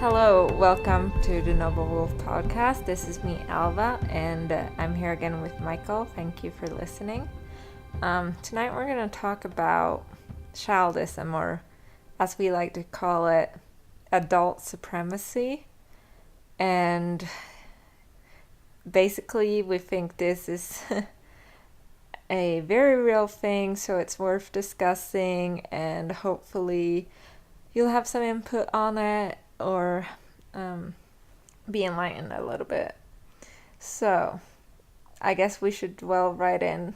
Hello, welcome to the Noble Wolf podcast. This is me, Alva, and I'm here again with Michael. Thank you for listening. Tonight we're going to talk about childism, or as we like to call it, adult supremacy. And basically we think this is a very real thing, so it's worth discussing, and hopefully you'll have some input on it or be enlightened a little bit. So, I guess we should dwell right in.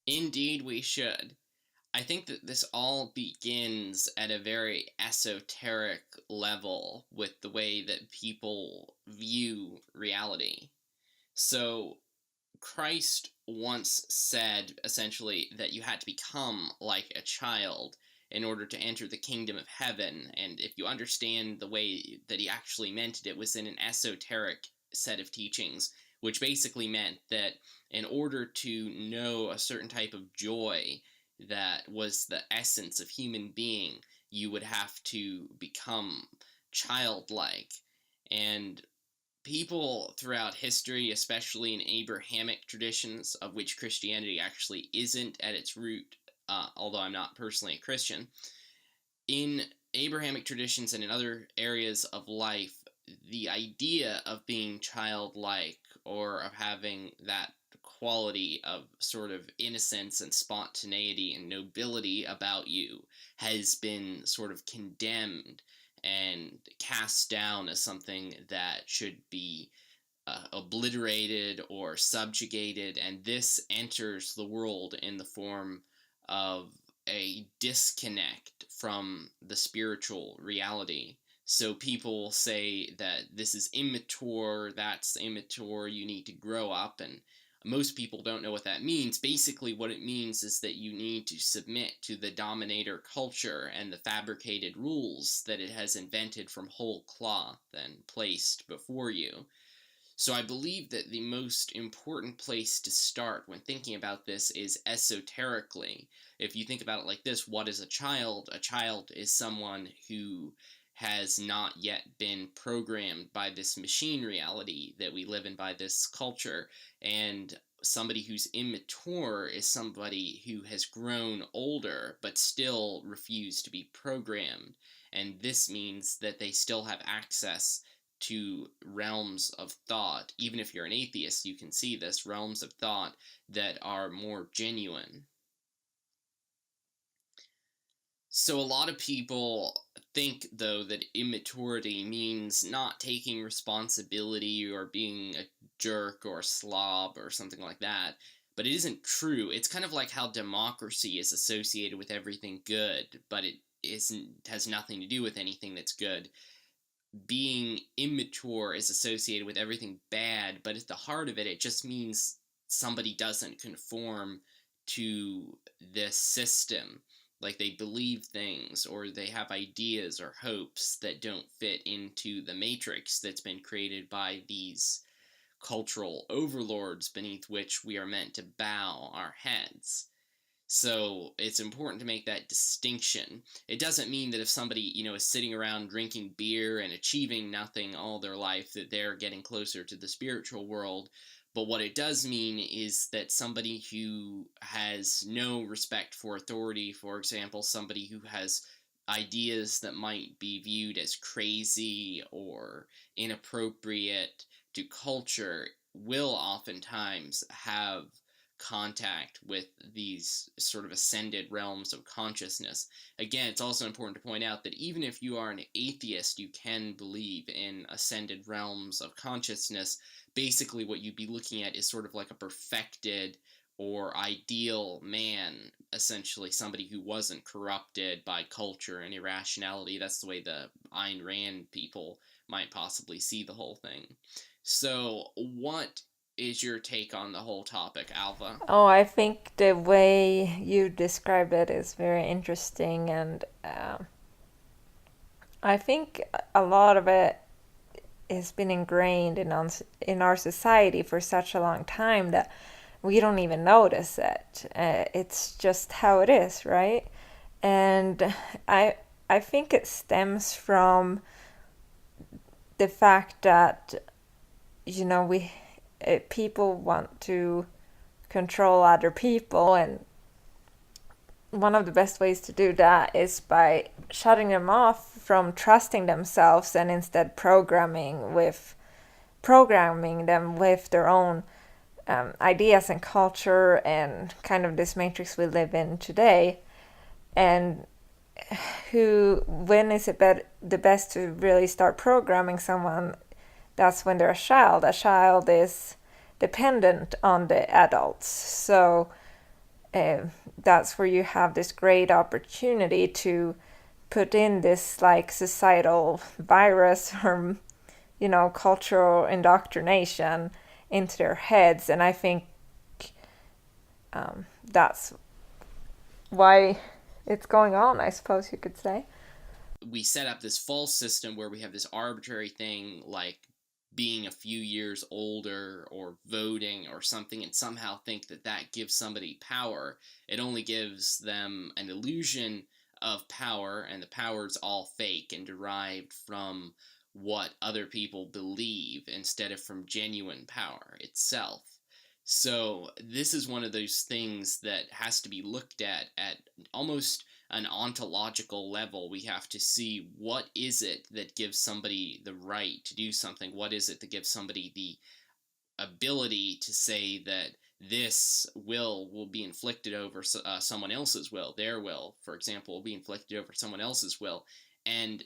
Indeed we should. I think that this all begins at a very esoteric level with the way that people view reality. So, Christ once said, essentially, that you had to become like a child in order to enter the kingdom of heaven, and if you understand the way that he actually meant it, it was in an esoteric set of teachings, which basically meant that in order to know a certain type of joy that was the essence of human being, you would have to become childlike. And people throughout history, especially in Abrahamic traditions, of which Christianity actually isn't at its root, although I'm not personally a Christian, in Abrahamic traditions and in other areas of life, the idea of being childlike or of having that quality of sort of innocence and spontaneity and nobility about you has been sort of condemned and cast down as something that should be obliterated or subjugated, and this enters the world in the form of a disconnect from the spiritual reality. So people will say that this is immature, that's immature, you need to grow up, and most people don't know what that means. Basically what it means is that you need to submit to the dominator culture and the fabricated rules that it has invented from whole cloth and placed before you. So I believe that the most important place to start when thinking about this is esoterically. If you think about it like this, what is a child? A child is someone who has not yet been programmed by this machine reality that we live in, by this culture, and somebody who's immature is somebody who has grown older but still refused to be programmed, and this means that they still have access to realms of thought. Even if you're an atheist, you can see this, realms of thought that are more genuine. So a lot of people think, though, that immaturity means not taking responsibility or being a jerk or a slob or something like that, but it isn't true. It's kind of like how democracy is associated with everything good, but it has nothing to do with anything that's good. Being immature is associated with everything bad, but at the heart of it, it just means somebody doesn't conform to this system. Like they believe things, or they have ideas or hopes that don't fit into the matrix that's been created by these cultural overlords beneath which we are meant to bow our heads. So it's important to make that distinction. It doesn't mean that if somebody, is sitting around drinking beer and achieving nothing all their life, that they're getting closer to the spiritual world. But what it does mean is that somebody who has no respect for authority, for example, somebody who has ideas that might be viewed as crazy or inappropriate to culture, will oftentimes have contact with these sort of ascended realms of consciousness. Again, it's also important to point out that even if you are an atheist, you can believe in ascended realms of consciousness. Basically, what you'd be looking at is sort of like a perfected or ideal man, essentially somebody who wasn't corrupted by culture and irrationality. That's the way the Ayn Rand people might possibly see the whole thing. So, what is your take on the whole topic, Alva? Oh, I think the way you describe it is very interesting, and I think a lot of it has been ingrained in our society for such a long time that we don't even notice it. It's just how it is, right? And I think it stems from the fact that, people want to control other people, and one of the best ways to do that is by shutting them off from trusting themselves and instead programming them with their own ideas and culture and kind of this matrix we live in today. And when is it the best to really start programming someone? That's when they're a child. A child is dependent on the adults. So that's where you have this great opportunity to put in this like societal virus or cultural indoctrination into their heads. And I think that's why it's going on, I suppose you could say. We set up this false system where we have this arbitrary thing like being a few years older or voting or something, and somehow think that that gives somebody power. It only gives them an illusion of power, and the power's all fake and derived from what other people believe instead of from genuine power itself. So this is one of those things that has to be looked at almost an ontological level. We have to see what is it that gives somebody the right to do something. What is it that gives somebody the ability to say that this will be inflicted over someone else's will. Their will, for example, will be inflicted over someone else's will. And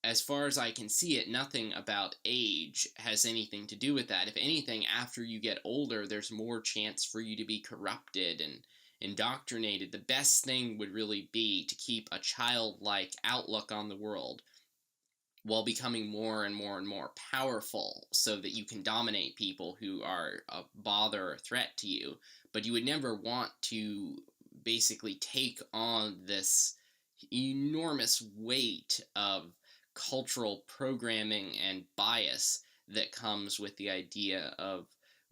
as far as I can see it, nothing about age has anything to do with that. If anything, after you get older, there's more chance for you to be corrupted and indoctrinated. The best thing would really be to keep a childlike outlook on the world while becoming more and more and more powerful so that you can dominate people who are a bother or threat to you. But you would never want to basically take on this enormous weight of cultural programming and bias that comes with the idea of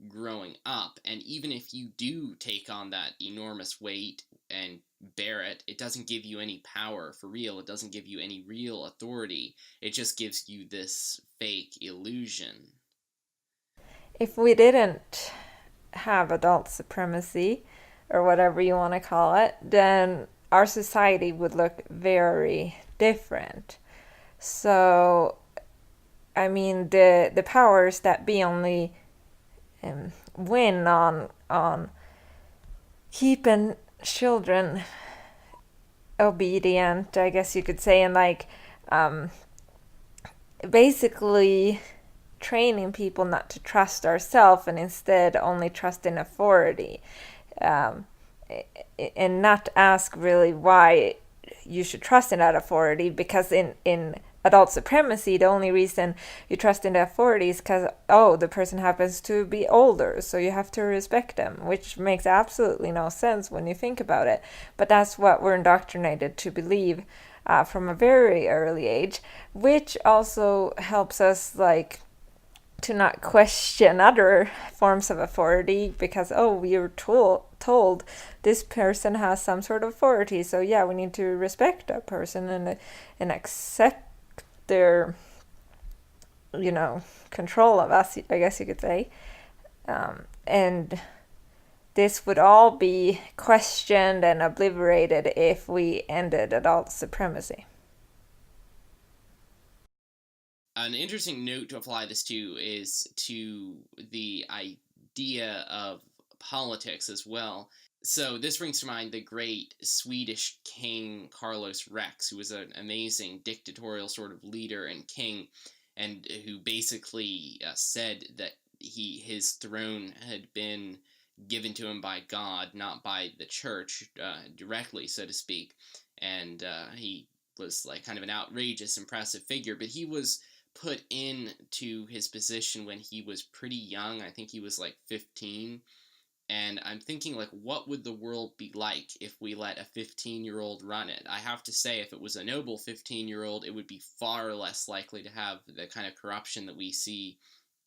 growing up. And even if you do take on that enormous weight and bear it, it doesn't give you any power for real. It doesn't give you any real authority. It just gives you this fake illusion. If we didn't have adult supremacy, or whatever you want to call it, then our society would look very different. So, I mean, the powers that be only win on keeping children obedient, I guess you could say, and like basically training people not to trust ourselves and instead only trust in authority, and not ask really why you should trust in that authority, because in adult supremacy, the only reason you trust in the authority is because, the person happens to be older, so you have to respect them, which makes absolutely no sense when you think about it. But that's what we're indoctrinated to believe from a very early age, which also helps us, like, to not question other forms of authority, because, we were told this person has some sort of authority, so yeah, we need to respect that person and accept their control of us, I guess you could say. And this would all be questioned and obliterated if we ended adult supremacy. An interesting note to apply this to is to the idea of politics as well. So this brings to mind the great Swedish king Carlos Rex, who was an amazing dictatorial sort of leader and king, and who basically said that his throne had been given to him by God, not by the church directly, so to speak. And he was like kind of an outrageous, impressive figure, but he was put into his position when he was pretty young. I think he was like 15. And I'm thinking, like, what would the world be like if we let a 15-year-old run it? I have to say, if it was a noble 15-year-old, it would be far less likely to have the kind of corruption that we see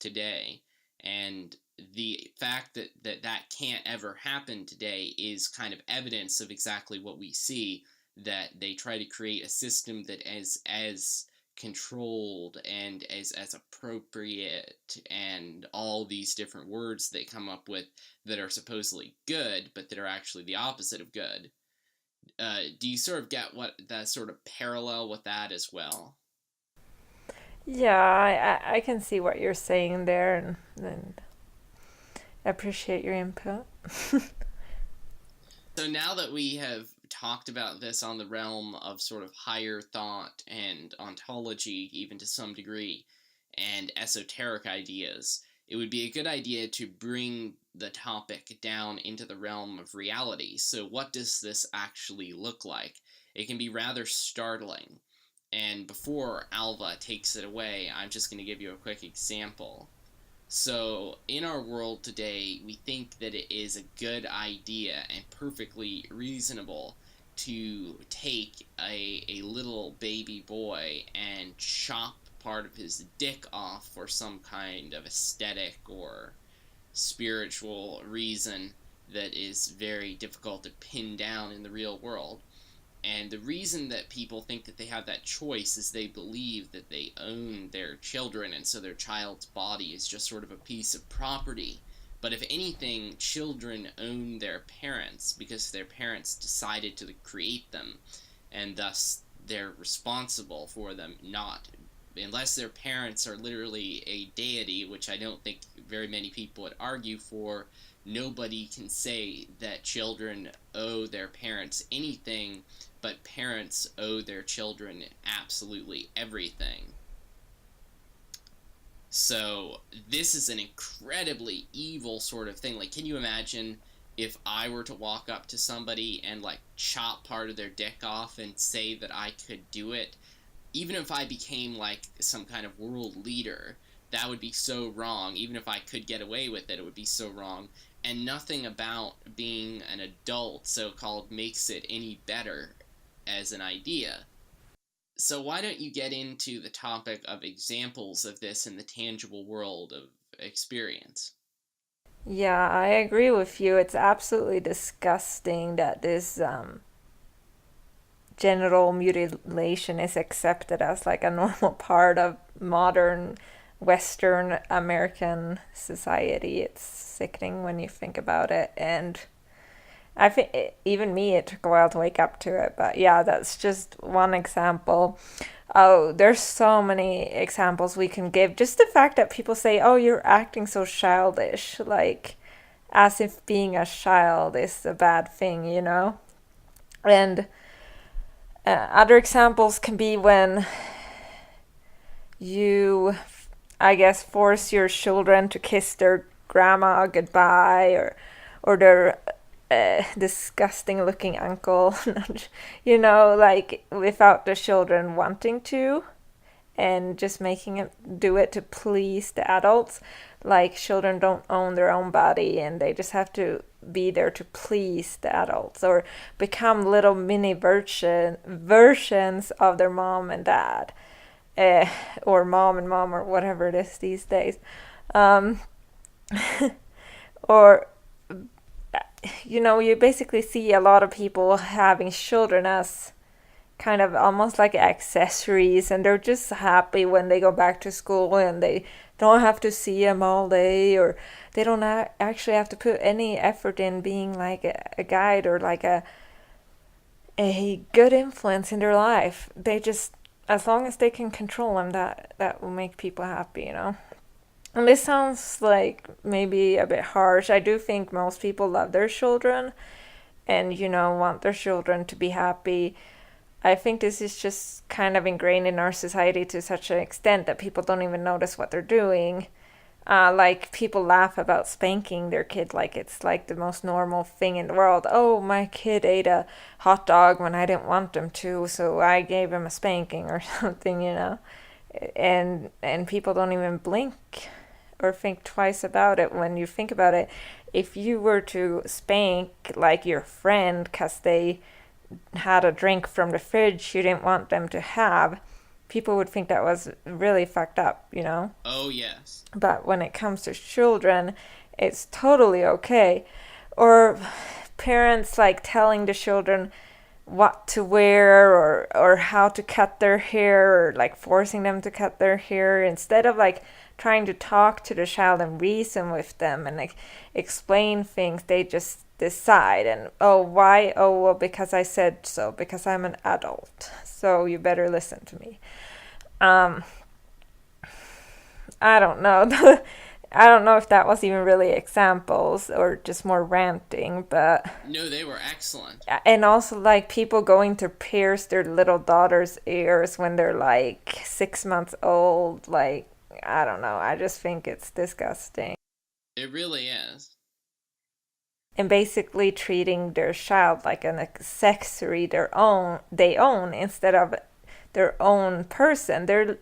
today. And the fact that can't ever happen today is kind of evidence of exactly what we see, that they try to create a system that is as controlled and as appropriate, and all these different words they come up with that are supposedly good but that are actually the opposite of good. Do you sort of get what that sort of parallel with that as well? Yeah, I can see what you're saying there, and appreciate your input. So now that we have talked about this on the realm of sort of higher thought and ontology, even to some degree, and esoteric ideas, it would be a good idea to bring the topic down into the realm of reality. So, what does this actually look like? It can be rather startling. And before Alva takes it away, I'm just going to give you a quick example. So, in our world today, we think that it is a good idea and perfectly reasonable to take a little baby boy and chop part of his dick off for some kind of aesthetic or spiritual reason that is very difficult to pin down in the real world. And the reason that people think that they have that choice is they believe that they own their children, and so their child's body is just sort of a piece of property. But if anything, children own their parents because their parents decided to create them, and thus they're responsible for them, not unless their parents are literally a deity, which I don't think very many people would argue for. Nobody can say that children owe their parents anything, but parents owe their children absolutely everything. So this is an incredibly evil sort of thing. Like, can you imagine if I were to walk up to somebody and like chop part of their dick off and say that I could do it? Even if I became like some kind of world leader, that would be so wrong. Even if I could get away with it, it would be so wrong. And nothing about being an adult, so-called, makes it any better as an idea. So why don't you get into the topic of examples of this in the tangible world of experience? Yeah, I agree with you. It's absolutely disgusting that this genital mutilation is accepted as like a normal part of modern Western American society. It's sickening when you think about it. And I think even me, it took a while to wake up to it. But yeah, that's just one example. Oh, there's so many examples we can give. Just the fact that people say, "Oh, you're acting so childish," like as if being a child is a bad thing, you know? And other examples can be when you, I guess, force your children to kiss their grandma goodbye, or their disgusting looking uncle, you know, like without the children wanting to, and just making it do it to please the adults. Like children don't own their own body and they just have to be there to please the adults or become little mini versions of their mom and dad, or mom and mom, or whatever it is these days. Um, or you know, you basically see a lot of people having children as kind of almost like accessories, and they're just happy when they go back to school and they don't have to see them all day, or they don't actually have to put any effort in being like a guide or like a good influence in their life. They just, as long as they can control them, that will make people happy, you know. And this sounds like maybe a bit harsh. I do think most people love their children and, you know, want their children to be happy. I think this is just kind of ingrained in our society to such an extent that people don't even notice what they're doing. Like people laugh about spanking their kid like it's like the most normal thing in the world. Oh, my kid ate a hot dog when I didn't want him to, so I gave him a spanking or something, you know. And people don't even blink or think twice about it. When you think about it, if you were to spank like your friend because they had a drink from the fridge you didn't want them to have, people would think that was really fucked up, you know? Oh, yes. But when it comes to children, it's totally okay. Or parents like telling the children, what to wear, or how to cut their hair, or like forcing them to cut their hair, instead of like trying to talk to the child and reason with them and like explain things. They just decide, and oh, why? Oh, well, because I said so, because I'm an adult, so you better listen to me. um I don't know. I don't know if that was even really examples or just more ranting, but No, they were excellent. and also like people going to pierce their little daughter's ears when they're like 6 months old. Like, I don't know. I just think it's disgusting. It really is. And basically treating their child like an accessory they own instead of their own person. They're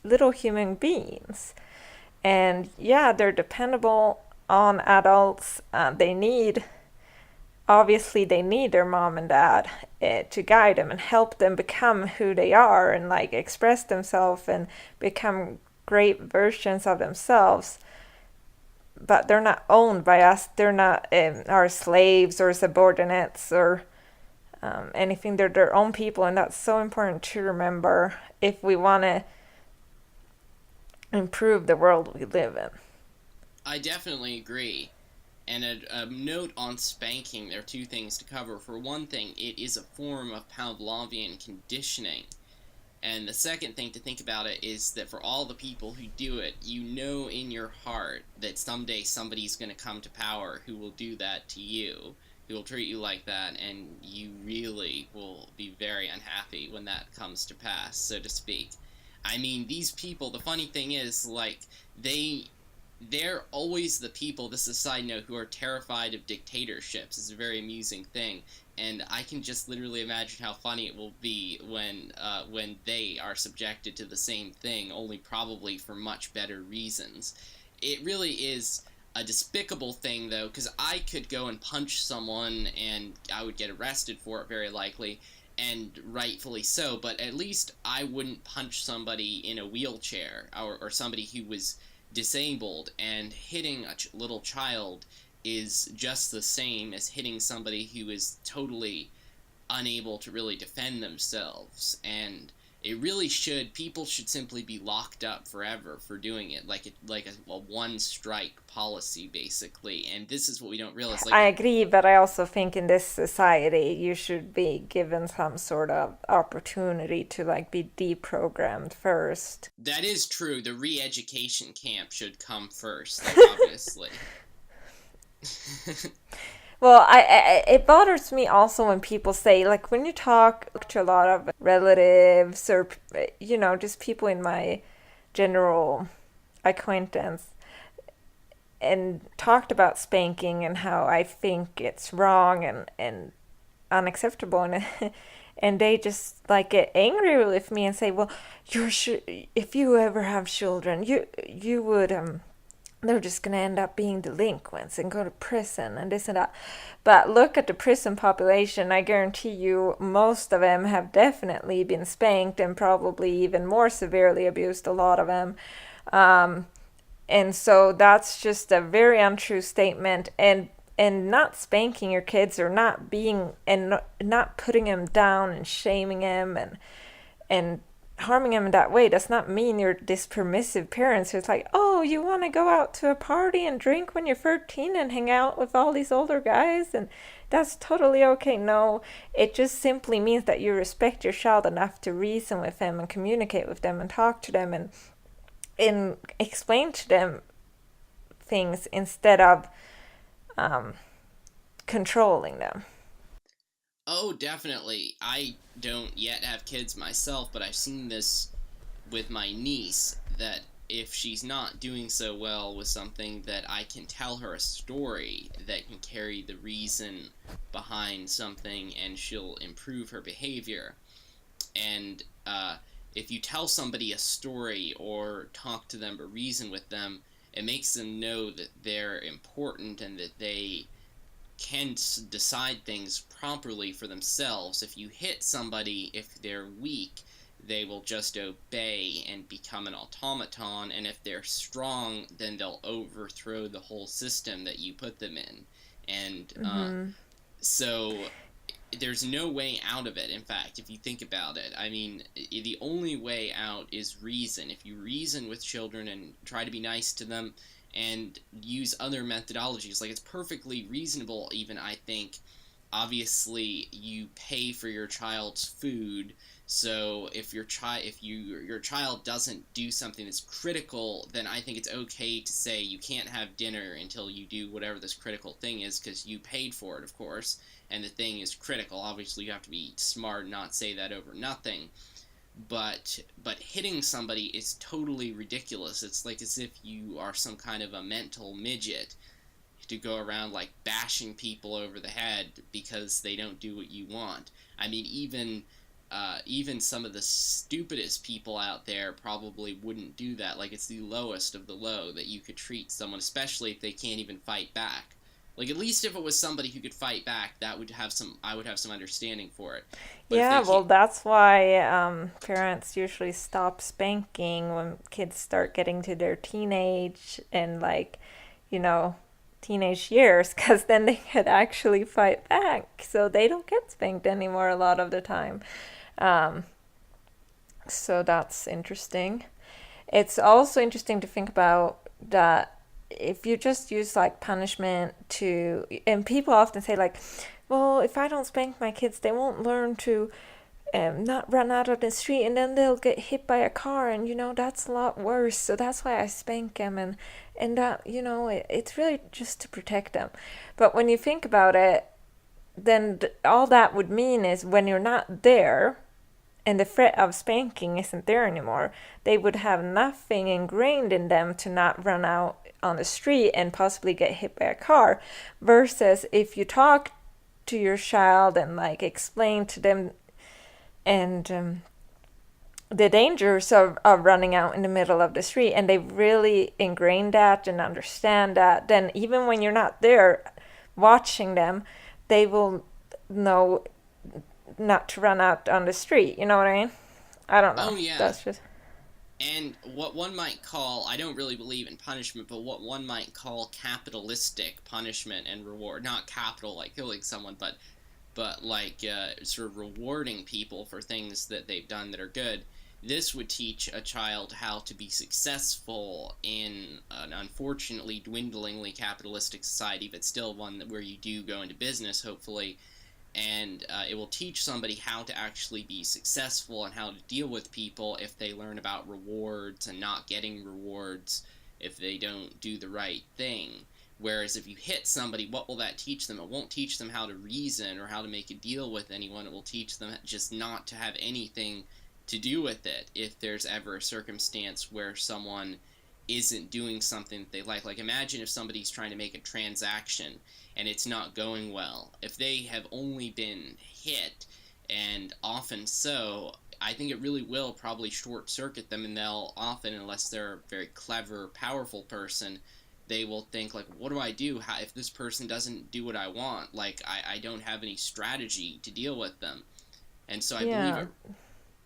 little human beings. And yeah, they're dependable on adults. Obviously they need their mom and dad to guide them and help them become who they are and like express themselves and become great versions of themselves. But they're not owned by us. They're not our slaves or subordinates or anything. They're their own people, and that's so important to remember if we want to improve the world we live in. I definitely agree. And a note on spanking, there are two things to cover. For one thing, it is a form of Pavlovian conditioning. And the second thing to think about it is that for all the people who do it, you know in your heart that someday somebody's going to come to power who will do that to you, who will treat you like that, and you really will be very unhappy when that comes to pass, so to speak. I mean, these people, the funny thing is, like, they're always the people, this is a side note, who are terrified of dictatorships. It's a very amusing thing. And I can just literally imagine how funny it will be when they are subjected to the same thing, only probably for much better reasons. It really is a despicable thing, though, because I could go and punch someone and I would get arrested for it, very likely, and rightfully so, but at least I wouldn't punch somebody in a wheelchair or somebody who was disabled, and hitting a little child is just the same as hitting somebody who is totally unable to really defend themselves. And it really people should simply be locked up forever for doing it, like a one strike policy, basically. And this is what we don't realize. I Like, agree, but I also think in this society you should be given some sort of opportunity to like be deprogrammed first. that is true. The re-education camp should come first, like, obviously. Well, it bothers me also when people say, like, when you talk to a lot of relatives or just people in my general acquaintance, and talked about spanking and how I think it's wrong and unacceptable, and and they just like get angry with me and say, well, if you ever have children, you would they're just going to end up being delinquents and go to prison and this and that. But look at the prison population. I guarantee you most of them have definitely been spanked and probably even more severely abused, a lot of them. And so that's just a very untrue statement. And not spanking your kids or not being and not putting them down and shaming them and harming them in that way does not mean you're this permissive parents who's like, oh, you want to go out to a party and drink when you're 13 and hang out with all these older guys and that's totally okay. No, it just simply means that you respect your child enough to reason with them and communicate with them and talk to them and explain to them things instead of controlling them. Oh, definitely. I don't yet have kids myself, but I've seen this with my niece, that if she's not doing so well with something, that I can tell her a story that can carry the reason behind something and she'll improve her behavior. And if you tell somebody a story or talk to them or reason with them, it makes them know that they're important and that they can decide things properly for themselves. If you hit somebody, if they're weak, they will just obey and become an automaton, and if they're strong, then they'll overthrow the whole system that you put them in. And Mm-hmm. so there's no way out of it. In fact, if you think about it, I mean, the only way out is reason. If you reason with children and try to be nice to them and use other methodologies, like, it's perfectly reasonable, even, I think. Obviously, you pay for your child's food, so if your child doesn't do something that's critical, then I think it's okay to say you can't have dinner until you do whatever this critical thing is, because you paid for it, of course, and the thing is critical. Obviously, you have to be smart and not say that over nothing. But hitting somebody is totally ridiculous. It's like as if you are some kind of a mental midget to go around like bashing people over the head because they don't do what you want. I mean, even some of the stupidest people out there probably wouldn't do that. Like, it's the lowest of the low that you could treat someone, especially if they can't even fight back. Like, at least if it was somebody who could fight back, I would have some understanding for it. But if Yeah, they well, can't, that's why parents usually stop spanking when kids start getting to their teenage and, like, you know, teenage years, because then they could actually fight back. So they don't get spanked anymore a lot of the time. Um, so that's interesting. It's also interesting to think about that if you just use like punishment to, and people often say like, well, if I don't spank my kids, they won't learn to not run out of the street, and then they'll get hit by a car, and that's a lot worse. So that's why I spank them, and that it's really just to protect them. But when you think about it, then all that would mean is when you're not there and the threat of spanking isn't there anymore, they would have nothing ingrained in them to not run out on the street and possibly get hit by a car. Versus if you talk to your child and like explain to them and the dangers of running out in the middle of the street, and they really ingrain that and understand that, then even when you're not there watching them, they will know not to run out on the street. You know what I mean? I don't know. oh yeah, That's just and what one might call, I don't really believe in punishment, but what one might call capitalistic punishment and reward. Not capital like killing someone, but like sort of rewarding people for things that they've done that are good. This would teach a child how to be successful in an unfortunately dwindlingly capitalistic society, but still one where you do go into business, hopefully, and it will teach somebody how to actually be successful and how to deal with people if they learn about rewards and not getting rewards if they don't do the right thing. Whereas if you hit somebody, what will that teach them? It won't teach them how to reason or how to make a deal with anyone. It will teach them just not to have anything to do with it if there's ever a circumstance where someone isn't doing something that they like. Like, imagine if somebody's trying to make a transaction and it's not going well. If they have only been hit, and often so, I think it really will probably short circuit them, and they'll often, unless they're a very clever, powerful person, they will think like, what do I do if this person doesn't do what I want? Like, I don't have any strategy to deal with them. And so I believe yeah.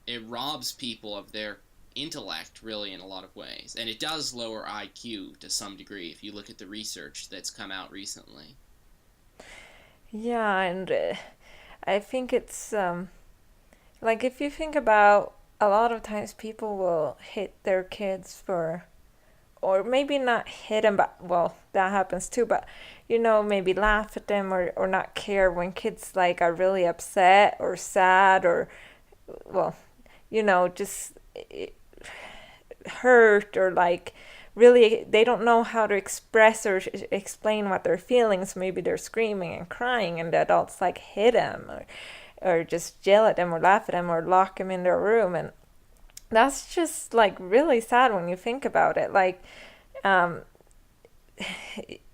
it robs people of their intellect, really, in a lot of ways. And it does lower IQ to some degree if you look at the research that's come out recently. Yeah, and I think it's like if you think about a lot of times people will hit their kids for, or maybe not hit them, but well, that happens too, but maybe laugh at them or not care when kids like are really upset or sad or, well, just hurt or like really they don't know how to express or explain what they're feeling, so maybe they're screaming and crying, and the adults like hit them or just yell at them or laugh at them or lock them in their room. And that's just like really sad when you think about it. Like um,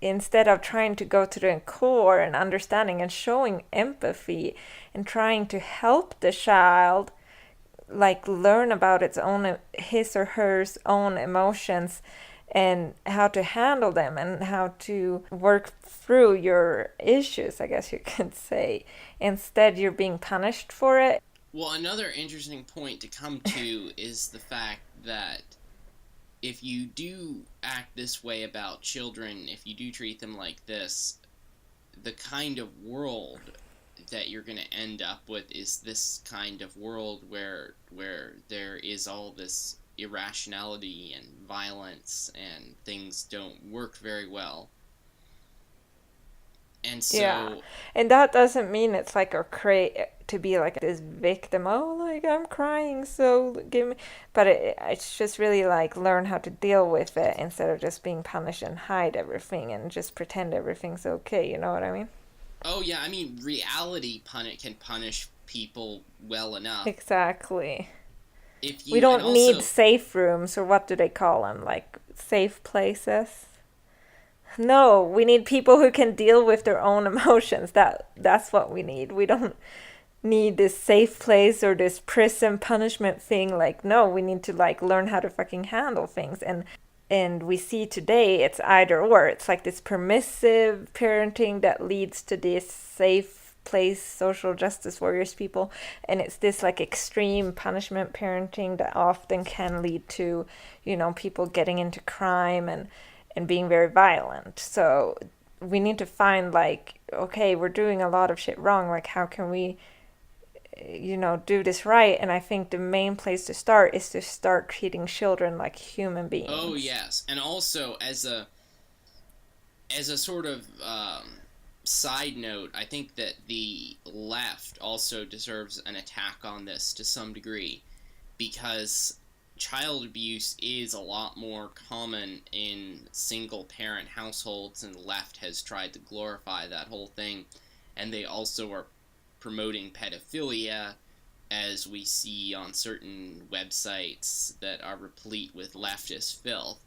instead of trying to go to the core and understanding and showing empathy and trying to help the child like learn about its own, his or her own emotions and how to handle them and how to work through your issues, I guess you could say. Instead, you're being punished for it. Well, another interesting point to come to is the fact that if you do act this way about children, if you do treat them like this, the kind of world that you're going to end up with is this kind of world where there is all this irrationality and violence and things don't work very well. And Yeah, so, and that doesn't mean it's like a to be like this victim. Oh, like I'm crying, so give me. But it's just really like learn how to deal with it instead of just being punished and hide everything and just pretend everything's okay. You know what I mean? oh yeah, I mean, reality can punish people well enough. Exactly. If We you, and don't need also, safe rooms, or what do they call them? Like safe places. No, we need people who can deal with their own emotions. That's what we need. We don't need this safe place or this prison punishment thing. Like, no, we need to like learn how to fucking handle things. And we see today it's either or. It's like this permissive parenting that leads to this safe place social justice warriors people, and it's this like extreme punishment parenting that often can lead to, people getting into crime and being very violent. So we need to find like, okay, we're doing a lot of shit wrong. Like, how can we, do this right? And I think the main place to start is to start treating children like human oh beings. yes, and also as a sort of side note, I think that the left also deserves an attack on this to some degree, because child abuse is a lot more common in single parent households, and the left has tried to glorify that whole thing. And they also are promoting pedophilia, as we see on certain websites that are replete with leftist filth.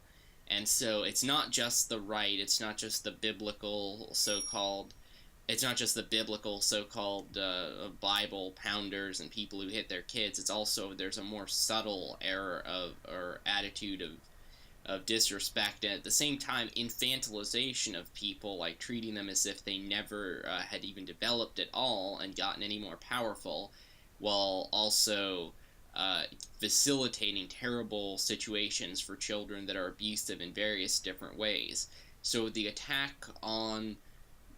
And so it's not just the right, it's not just the biblical so-called Bible pounders and people who hit their kids. It's also, there's a more subtle error of or attitude of disrespect, and at the same time infantilization of people, like treating them as if they never had even developed at all and gotten any more powerful, while also facilitating terrible situations for children that are abusive in various different ways. So the attack on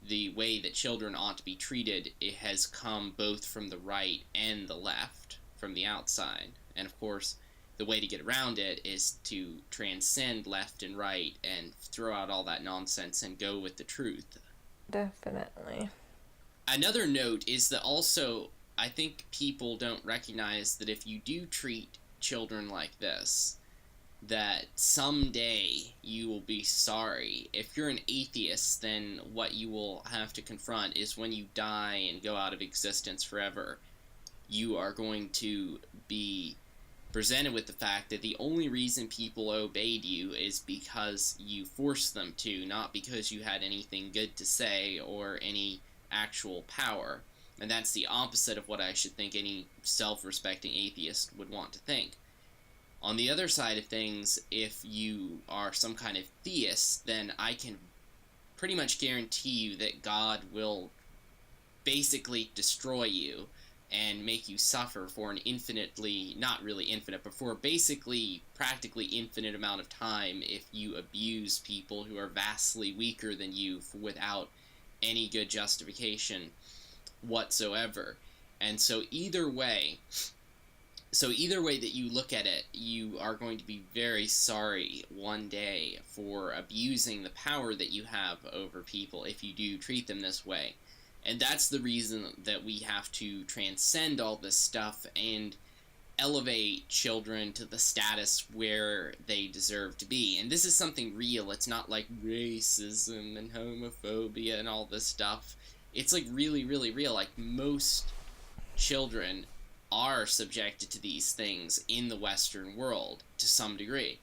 the way that children ought to be treated, it has come both from the right and the left, from the outside. And of course, the way to get around it is to transcend left and right and throw out all that nonsense and go with the truth. Definitely. Another note is that also, I think people don't recognize that if you do treat children like this, that someday you will be sorry. If you're an atheist, then what you will have to confront is when you die and go out of existence forever, you are going to be presented with the fact that the only reason people obeyed you is because you forced them to, not because you had anything good to say or any actual power. And that's the opposite of what I should think any self-respecting atheist would want to think. On the other side of things, if you are some kind of theist, then I can pretty much guarantee you that God will basically destroy you and make you suffer for an infinitely, not really infinite, but for basically practically infinite amount of time if you abuse people who are vastly weaker than you without any good justification whatsoever. And so either way that you look at it, you are going to be very sorry one day for abusing the power that you have over people if you do treat them this way. And that's the reason that we have to transcend all this stuff and elevate children to the status where they deserve to be. And this is something real. It's not like racism and homophobia and all this stuff. It's like really, really real. Like, most children are subjected to these things in the Western world to some degree.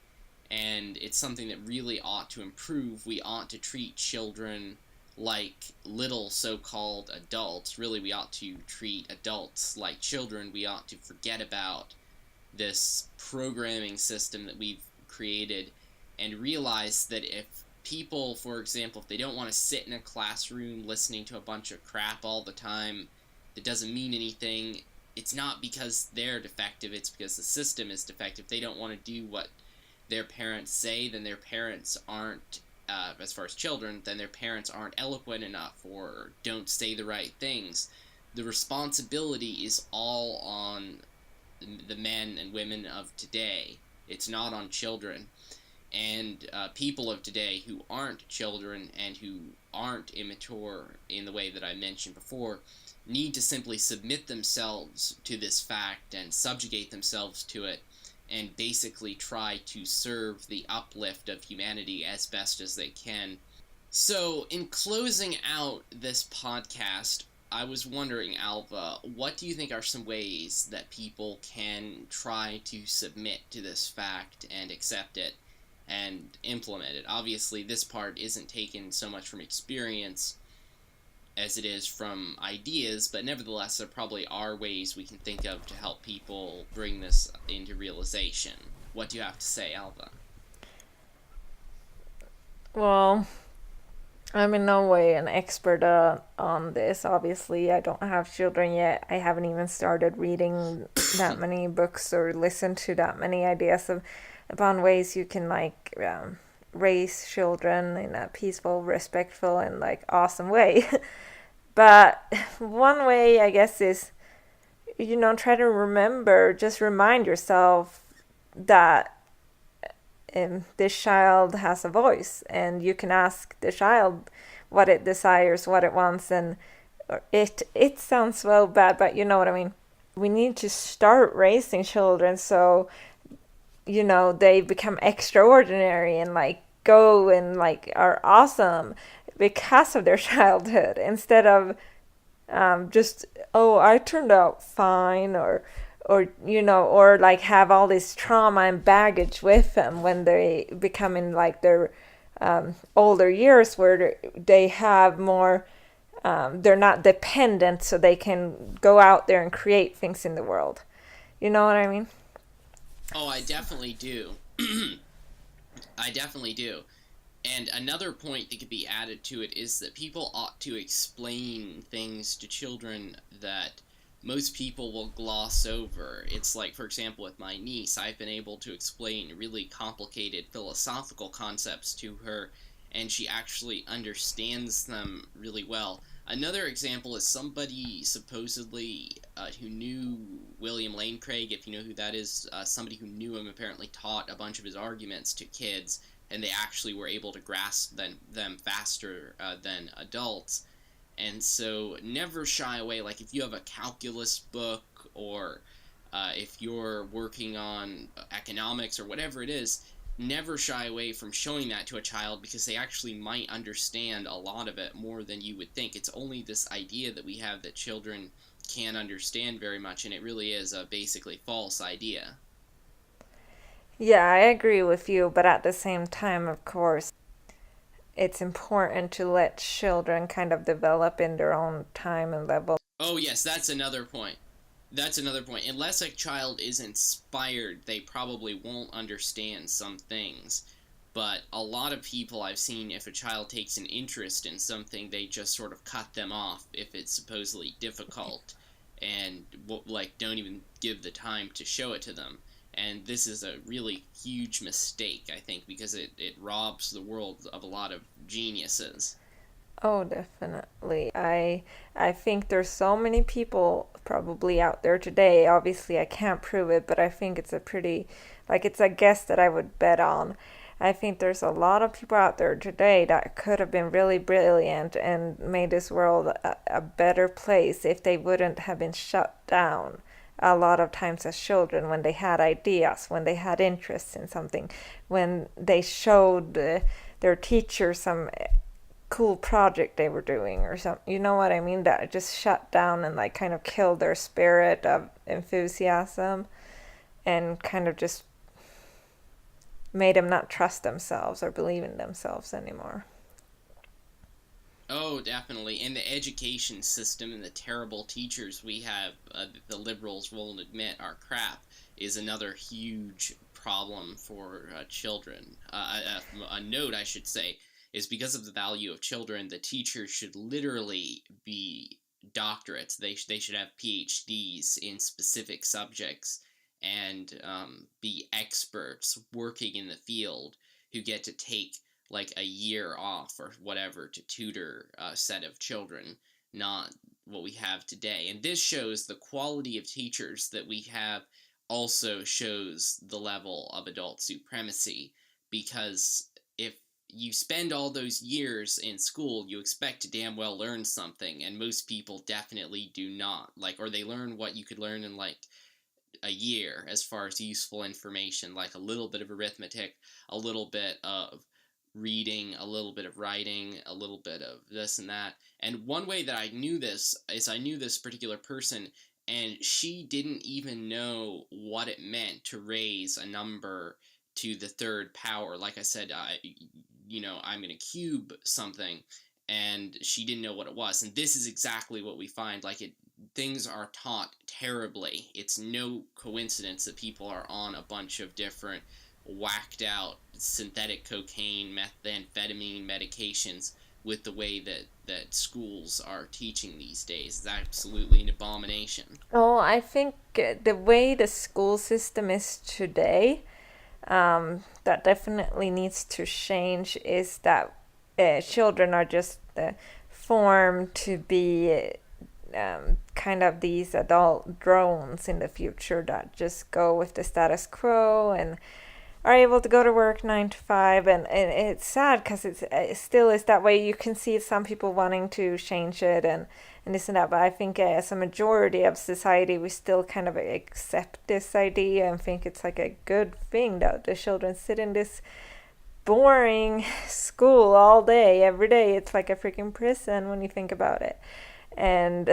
And it's something that really ought to improve. We ought to treat children like little so-called adults. Really, we ought to treat adults like children. We ought to forget about this programming system that we've created and realize that if people, for example, if they don't want to sit in a classroom listening to a bunch of crap all the time that doesn't mean anything, it's not because they're defective, it's because the system is defective. If they don't want to do what their parents say, then their parents aren't, as far as children, then their parents aren't eloquent enough or don't say the right things. the responsibility is all on the men and women of today. It's not on children. And people of today who aren't children and who aren't immature in the way that I mentioned before need to simply submit themselves to this fact and subjugate themselves to it and basically try to serve the uplift of humanity as best as they can. So, in closing out this podcast, I was wondering, Alva, what do you think are some ways that people can try to submit to this fact and accept it and implement it? Obviously, this part isn't taken so much from experience as it is from ideas, but nevertheless, there probably are ways we can think of to help people bring this into realization. What do you have to say, Alva? Well, I'm in no way an expert on this. Obviously, I don't have children yet. I haven't even started reading that many books or listened to that many ideas upon ways you can raise children in a peaceful, respectful, and awesome way. But one way, I guess, is try to just remind yourself that this child has a voice, and you can ask the child what it desires, what it wants, and it sounds so bad, but you know what I mean. We need to start raising children so they become extraordinary and go and are awesome because of their childhood, instead of just, oh, I turned out fine, or have all this trauma and baggage with them when they become in their older years, where they have more, they're not dependent, so they can go out there and create things in the world. You know what I mean? Oh, I definitely do. I definitely do. And another point that could be added to it is that people ought to explain things to children that most people will gloss over. It's like, for example, with my niece, I've been able to explain really complicated philosophical concepts to her, and she actually understands them really well. Another example is somebody supposedly who knew William Lane Craig, if you know who that is, somebody who knew him apparently taught a bunch of his arguments to kids, and they actually were able to grasp them faster than adults. And so never shy away. Like if you have a calculus book, or if you're working on economics or whatever it is, never shy away from showing that to a child, because they actually might understand a lot of it more than you would think. It's only this idea that we have that children can't understand very much, and it really is a basically false idea. Yeah, I agree with you, but at the same time, of course, it's important to let children kind of develop in their own time and level. Oh yes, that's another point. That's another point. Unless a child is inspired, they probably won't understand some things. But a lot of people I've seen, if a child takes an interest in something, they just sort of cut them off if it's supposedly difficult, and don't even give the time to show it to them. And this is a really huge mistake, I think, because it robs the world of a lot of geniuses. Oh, definitely. I think there's so many people probably out there today. Obviously, I can't prove it, but I think it's a pretty, it's a guess that I would bet on. I think there's a lot of people out there today that could have been really brilliant and made this world a better place if they wouldn't have been shut down a lot of times as children, when they had ideas, when they had interests in something, when they showed their teacher some cool project they were doing or something. You know what I mean? That just shut down and kind of killed their spirit of enthusiasm, and kind of just made them not trust themselves or believe in themselves anymore. Oh, definitely. And the education system and the terrible teachers we have, that the liberals won't admit are crap, is another huge problem for children. A note, I should say, is because of the value of children, the teachers should literally be doctorates. They should have PhDs in specific subjects, and be experts working in the field, who get to take like a year off or whatever to tutor a set of children, not what we have today. And this shows the quality of teachers that we have, also shows the level of adult supremacy, because if you spend all those years in school, you expect to damn well learn something, and most people definitely do not. Like, or they learn what you could learn in like a year as far as useful information, like a little bit of arithmetic, a little bit of reading, a little bit of writing, a little bit of this and that. And one way that I knew this is I knew this particular person, and she didn't even know what it meant to raise a number to the third power. Like I said, I'm going to cube something, and she didn't know what it was. And this is exactly what we find. Like, things are taught terribly. It's no coincidence that people are on a bunch of different whacked out synthetic cocaine, methamphetamine medications with the way that schools are teaching these days. It's absolutely an abomination. Oh, I think the way the school system is today, that definitely needs to change, is that children are just formed to be kind of these adult drones in the future that just go with the status quo and are able to go to work 9 to 5, and it's sad because it still is that way. You can see some people wanting to change it and this and that, but I think as a majority of society we still kind of accept this idea and think it's like a good thing that the children sit in this boring school all day every day. It's like a freaking prison when you think about it, and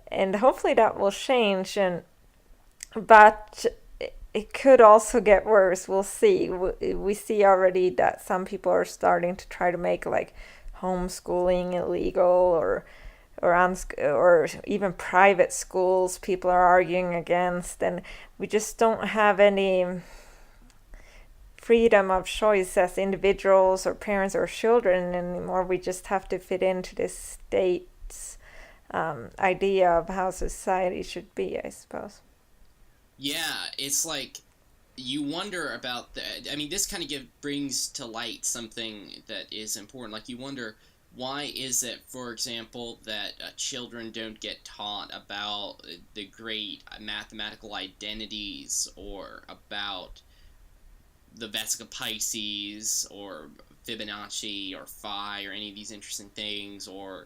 and hopefully that will change. And but it could also get worse. We'll see. We see already that some people are starting to try to make like homeschooling illegal, or even private schools people are arguing against, and we just don't have any freedom of choice as individuals or parents or children anymore. We just have to fit into this state's idea of how society should be, I suppose. Yeah, it's like you wonder about I mean, this kind of brings to light something that is important. Like, you wonder, why is it, for example, that children don't get taught about the great mathematical identities, or about the Vesica Pisces, or Fibonacci, or Phi, or any of these interesting things, or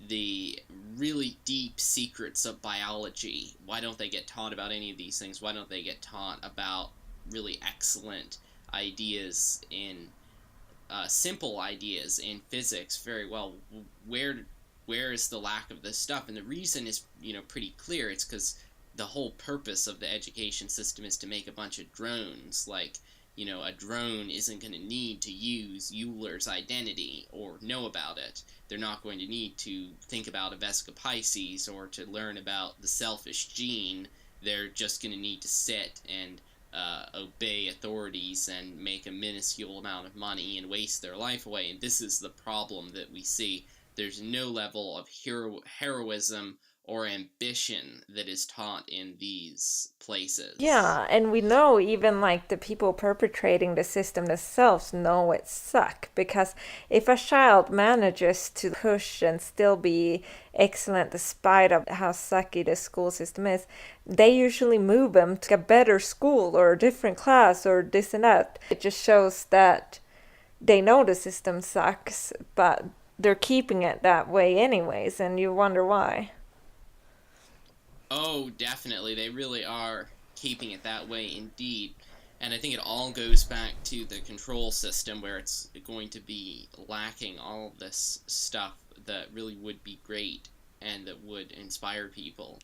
the really deep secrets of biology? Why don't they get taught about any of these things? Why don't they get taught about really excellent ideas in simple ideas in physics very well? Where is the lack of this stuff? And the reason is, pretty clear. It's because the whole purpose of the education system is to make a bunch of drones. Like, a drone isn't going to need to use Euler's identity or know about it. They're not going to need to think about a Vesica Pisces or to learn about the selfish gene. They're just going to need to sit and obey authorities and make a minuscule amount of money and waste their life away. And this is the problem that we see. There's no level of heroism or ambition that is taught in these places. Yeah, and we know even like the people perpetrating the system themselves know it suck, because if a child manages to push and still be excellent despite of how sucky the school system is, they usually move them to a better school or a different class or this and that. It just shows that they know the system sucks, but they're keeping it that way anyways, and you wonder why. Oh, definitely. They really are keeping it that way indeed. And I think it all goes back to the control system, where it's going to be lacking all of this stuff that really would be great and that would inspire people.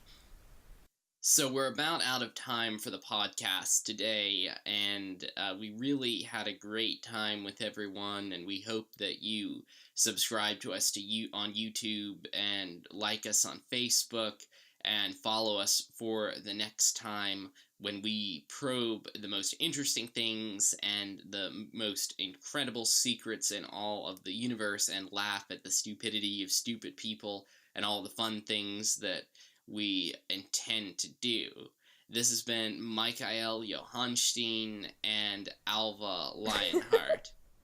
So we're about out of time for the podcast today, and we really had a great time with everyone, and we hope that you subscribe to us on YouTube and like us on Facebook and follow us for the next time when we probe the most interesting things and the most incredible secrets in all of the universe, and laugh at the stupidity of stupid people and all the fun things that we intend to do. This has been Micheal Johanstein and Alva Lionheart.